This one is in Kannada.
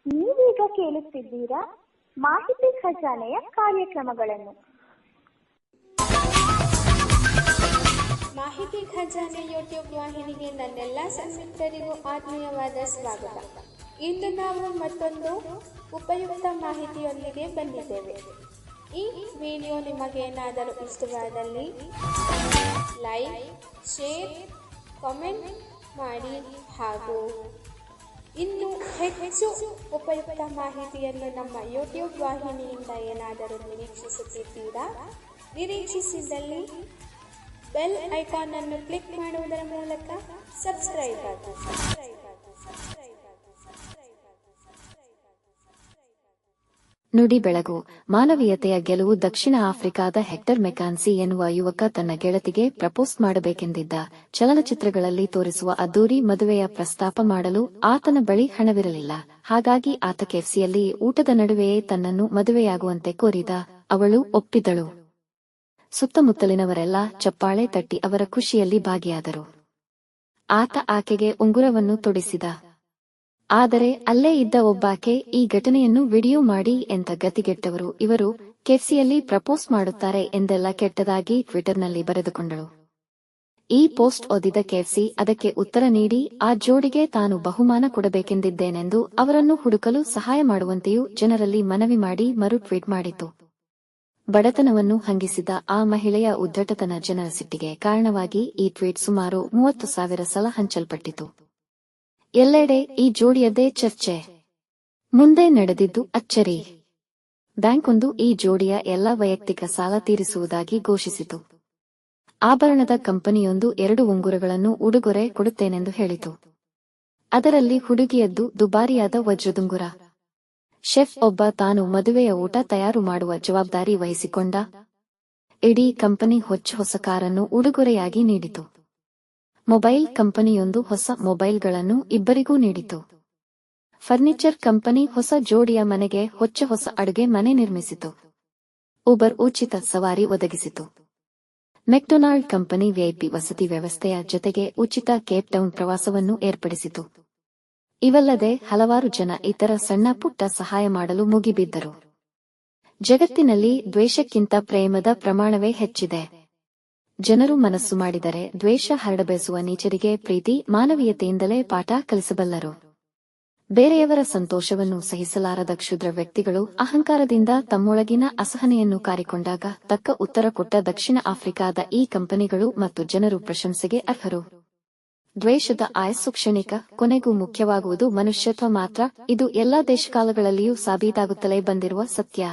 ನೀವೀಗ ಕೇಳುತ್ತಿದ್ದೀರಾ ಮಾಹಿತಿ ಖಜಾನೆಯ ಕಾರ್ಯಕ್ರಮಗಳನ್ನು. ಮಾಹಿತಿ ಖಜಾನೆ ಯೂಟ್ಯೂಬ್ ವಾಹಿನಿಗೆ ನನ್ನೆಲ್ಲ ಸನ್ಮಿತ್ರರಿಗೂ ಆತ್ಮೀಯವಾದ ಸ್ವಾಗತ. ಇಂದು ನಾವು ಮತ್ತೊಂದು ಉಪಯುಕ್ತ ಮಾಹಿತಿಯೊಂದಿಗೆ ಬಂದಿದ್ದೇವೆ. ಈ ವಿಡಿಯೋ ನಿಮಗೇನಾದರೂ ಇಷ್ಟವಾದಲ್ಲಿ ಲೈಕ್, ಶೇರ್, ಕಾಮೆಂಟ್ ಮಾಡಿ ಹಾಗೂ ಇನ್ನು ಹೆಚ್ಚು ಉಪಯುಕ್ತ ಮಾಹಿತಿಯನ್ನು ನಮ್ಮ ಯೂಟ್ಯೂಬ್ ವಾಹಿನಿಯಿಂದ ಏನಾದರೂ ನಿರೀಕ್ಷಿಸುತ್ತಿದ್ದೀರಾ? ನಿರೀಕ್ಷಿಸಿದಲ್ಲಿ ಬೆಲ್ ಐಕಾನ್ ಅನ್ನು ಕ್ಲಿಕ್ ಮಾಡುವುದರ ಮೂಲಕ ಸಬ್ಸ್ಕ್ರೈಬ್ ಆಗಿ. ನುಡಿ ಬೆಳಗು ಮಾನವೀಯತೆಯ ಗೆಲುವು. ದಕ್ಷಿಣ ಆಫ್ರಿಕಾದ ಹೆಕ್ಟರ್ ಮೆಕಾನ್ಸಿ ಎನ್ನುವ ಯುವಕ ತನ್ನ ಗೆಳತಿಗೆ ಪ್ರಪೋಸ್ ಮಾಡಬೇಕೆಂದಿದ್ದ. ಚಲನಚಿತ್ರಗಳಲ್ಲಿ ತೋರಿಸುವ ಅದ್ದೂರಿ ಮದುವೆಯ ಪ್ರಸ್ತಾಪ ಮಾಡಲು ಆತನ ಬಳಿ ಹಣವಿರಲಿಲ್ಲ. ಹಾಗಾಗಿ ಆತ ಕೆಫ್ಸಿಯಲ್ಲಿ ಊಟದ ನಡುವೆಯೇ ತನ್ನನ್ನು ಮದುವೆಯಾಗುವಂತೆ ಕೋರಿದ. ಅವಳು ಒಪ್ಪಿದಳು. ಸುತ್ತಮುತ್ತಲಿನವರೆಲ್ಲ ಚಪ್ಪಾಳೆ ತಟ್ಟಿ ಅವರ ಖುಷಿಯಲ್ಲಿ ಭಾಗಿಯಾದರು. ಆತ ಆಕೆಗೆ ಉಂಗುರವನ್ನು ತೊಡಿಸಿದ. ಆದರೆ ಅಲ್ಲೇ ಇದ್ದ ಒಬ್ಬಾಕೆ ಈ ಘಟನೆಯನ್ನು ವಿಡಿಯೋ ಮಾಡಿ ಎಂತ ಗತಿಗೆಟ್ಟವರು ಇವರು, ಕೆಫ್ಸಿಯಲ್ಲಿ ಪ್ರಪೋಸ್ ಮಾಡುತ್ತಾರೆ ಎಂದೆಲ್ಲ ಕೆಟ್ಟದಾಗಿ ಟ್ವಿಟರ್ನಲ್ಲಿ ಬರೆದುಕೊಂಡಳು. ಈ ಪೋಸ್ಟ್ ಓದಿದ ಕೆಫ್ಸಿ ಅದಕ್ಕೆ ಉತ್ತರ ನೀಡಿ ಆ ಜೋಡಿಗೆ ತಾನು ಬಹುಮಾನ ಕೊಡಬೇಕೆಂದಿದ್ದೇನೆಂದು ಅವರನ್ನು ಹುಡುಕಲು ಸಹಾಯ ಮಾಡುವಂತೆಯೂ ಜನರಲ್ಲಿ ಮನವಿ ಮಾಡಿ ಮರು ಟ್ವೀಟ್ ಮಾಡಿತು. ಬಡತನವನ್ನು ಹಂಗಿಸಿದ ಆ ಮಹಿಳೆಯ ಉದ್ದಟತನ ಜನರ ಸಿಟ್ಟಿಗೆ ಕಾರಣವಾಗಿ ಈ ಟ್ವೀಟ್ ಸುಮಾರು 30,000 ಸಲ ಹಂಚಲ್ಪಟ್ಟಿತು. ಎಲ್ಲೆಡೆ ಈ ಜೋಡಿಯದ್ದೇ ಚರ್ಚೆ. ಮುಂದೆ ನಡೆದಿದ್ದು ಅಚ್ಚರಿ. ಬ್ಯಾಂಕೊಂದು ಈ ಜೋಡಿಯ ಎಲ್ಲ ವೈಯಕ್ತಿಕ ಸಾಲ ತೀರಿಸುವುದಾಗಿ ಘೋಷಿಸಿತು. ಆಭರಣದ ಕಂಪನಿಯೊಂದು 2 ಉಂಗುರಗಳನ್ನು ಉಡುಗೊರೆ ಕೊಡುತ್ತೇನೆಂದು ಹೇಳಿತು. ಅದರಲ್ಲಿ ಹುಡುಗಿಯದ್ದು ದುಬಾರಿಯಾದ ವಜ್ರದುಂಗುರ. ಶೆಫ್ ಒಬ್ಬ ತಾನು ಮದುವೆಯ ಊಟ ತಯಾರು ಮಾಡುವ ಜವಾಬ್ದಾರಿ ವಹಿಸಿಕೊಂಡ. ಇಡೀ ಕಂಪನಿ ಹೊಸ ಕಾರನ್ನು ಉಡುಗೊರೆಯಾಗಿ ನೀಡಿತು. ಮೊಬೈಲ್ ಕಂಪನಿಯೊಂದು ಹೊಸ ಮೊಬೈಲ್ಗಳನ್ನು ಇಬ್ಬರಿಗೂ ನೀಡಿತು. ಫರ್ನಿಚರ್ ಕಂಪನಿ ಹೊಸ ಜೋಡಿಯ ಮನೆಗೆ ಹೊಸ ಅಡುಗೆ ಮನೆ ನಿರ್ಮಿಸಿತು. ಉಬರ್ ಉಚಿತ ಸವಾರಿ ಒದಗಿಸಿತು. ಮೆಕ್ಡೊನಾಲ್ಡ್ ಕಂಪನಿ ವಿಐಪಿ ವಸತಿ ವ್ಯವಸ್ಥೆಯ ಜೊತೆಗೆ ಉಚಿತ ಕೇಪ್ ಟೌನ್ ಪ್ರವಾಸವನ್ನು ಏರ್ಪಡಿಸಿತು. ಇವಲ್ಲದೆ ಹಲವಾರು ಜನ ಇತರ ಸಣ್ಣ ಪುಟ್ಟ ಸಹಾಯ ಮಾಡಲು ಮುಗಿಬಿದ್ದರು. ಜಗತ್ತಿನಲ್ಲಿ ದ್ವೇಷಕ್ಕಿಂತ ಪ್ರೇಮದ ಪ್ರಮಾಣವೇ ಹೆಚ್ಚಿದೆ. ಜನರು ಮನಸ್ಸು ಮಾಡಿದರೆ ದ್ವೇಷ ಹರಡಬಯಸುವ ನೀಚರಿಗೆ ಪ್ರೀತಿ ಮಾನವೀಯತೆಯಿಂದಲೇ ಪಾಠ ಕಲಿಸಬಲ್ಲರು. ಬೇರೆಯವರ ಸಂತೋಷವನ್ನು ಸಹಿಸಲಾರದ ಕ್ಷುದ್ರ ವ್ಯಕ್ತಿಗಳು ಅಹಂಕಾರದಿಂದ ತಮ್ಮೊಳಗಿನ ಅಸಹನೆಯನ್ನು ಕಾರಿಕೊಂಡಾಗ ತಕ್ಕ ಉತ್ತರ ಕೊಟ್ಟ ದಕ್ಷಿಣ ಆಫ್ರಿಕಾದ ಈ ಕಂಪನಿಗಳು ಮತ್ತು ಜನರು ಪ್ರಶಂಸೆಗೆ ಅರ್ಹರು. ದ್ವೇಷದ ಆಯಸ್ಸು ಕ್ಷಣಿಕ, ಕೊನೆಗೂ ಮುಖ್ಯವಾಗುವುದು ಮನುಷ್ಯತ್ವ ಮಾತ್ರ. ಇದು ಎಲ್ಲಾ ದೇಶಕಾಲಗಳಲ್ಲಿಯೂ ಸಾಬೀತಾಗುತ್ತಲೇ ಬಂದಿರುವ ಸತ್ಯ.